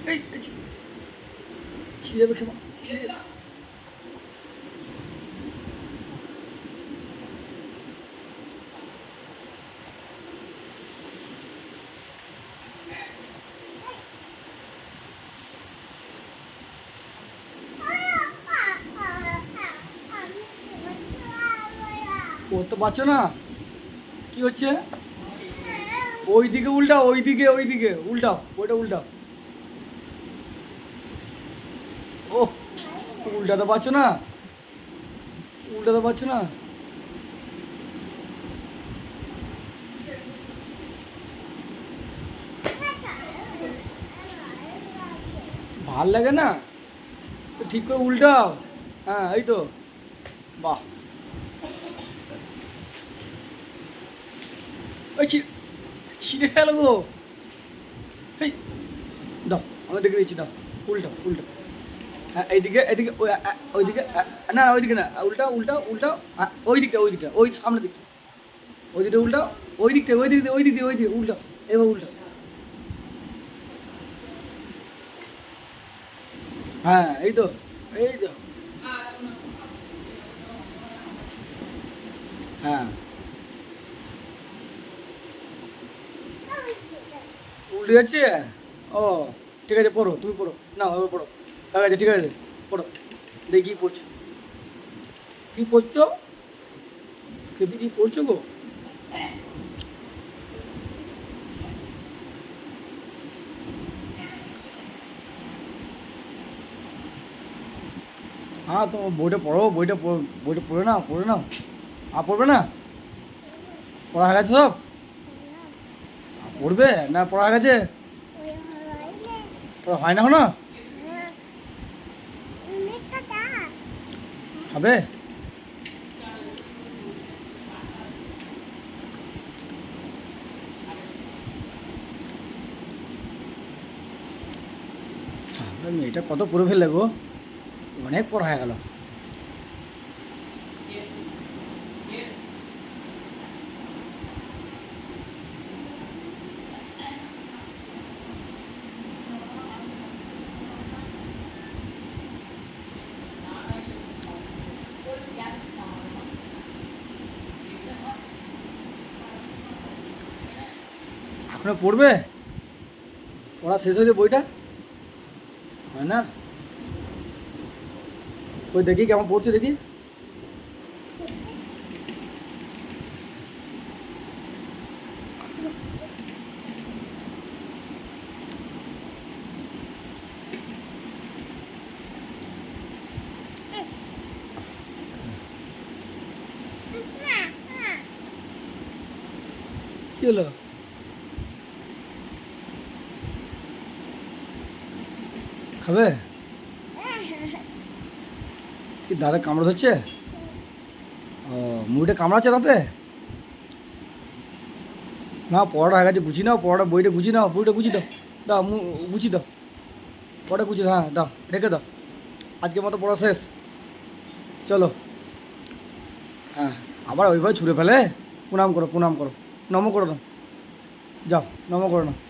এই ছিঁড়ে যাবে ক্ষমা করতে পারছো না কি হচ্ছে ওইদিকে উল্টাও ওইদিকে উল্টাও ওইটা উল্টাও ও উল্টাতে পারছো না ভাল লাগে না তো ঠিক করে উল্টাও হ্যাঁ এই তো বাহ ওই ছিঁড়ে গেল গো এই দাও আমি দেখে দিচ্ছি দাও উল্টাও হ্যাঁ এইদিকে ওইদিকে না ওইদিকে না উল্টাও হ্যাঁ ওই দিকটা ওই সামনের দিকটা ওই দিকটা উল্টাও ওই দিকে উল্টাও এবার উল্টাও হ্যাঁ এই তো হ্যাঁ উল্টে যাচ্ছে ও ঠিক আছে পড়ো তুমি পড়ো না এবার পড়ো ঠিক আছে পড়ো দেখি কী পড়ছো কি পড়ছো গো হ্যাঁ তো বইটা পড়ে নাও আর পড়বে না পড়া হয়ে গেছে সব পড়বে না পড়া হয়ে গেছে পড়া হয় না এখনো খাবে মেয়েটা কত পড়ে ফেললে গো অনেক পড়া হয়ে গেল এখনো পড়বে পড়া শেষ হয়েছে বইটা হয় না ওই দেখি কেমন পড়ছে দেখি কি হলো খাবে কি দাদা কামড়া ধরছে ও মুড়িটা কামড়াচ্ছে দাঁতে না পড়াটা হয়ে গেছে গুছিয়ে নাও পড়াটা বইটা গুছিয়ে নাও বইটা গুছিয়ে দাও গুছিয়ে দাও পড়া গুছিয়ে হ্যাঁ দাও রেখে দাও আজকের মতো পড়া শেষ চলো হ্যাঁ আবার ওইভাবে ছুঁড়ে ফেলে প্রণাম করো নম করো না যাও নম করো না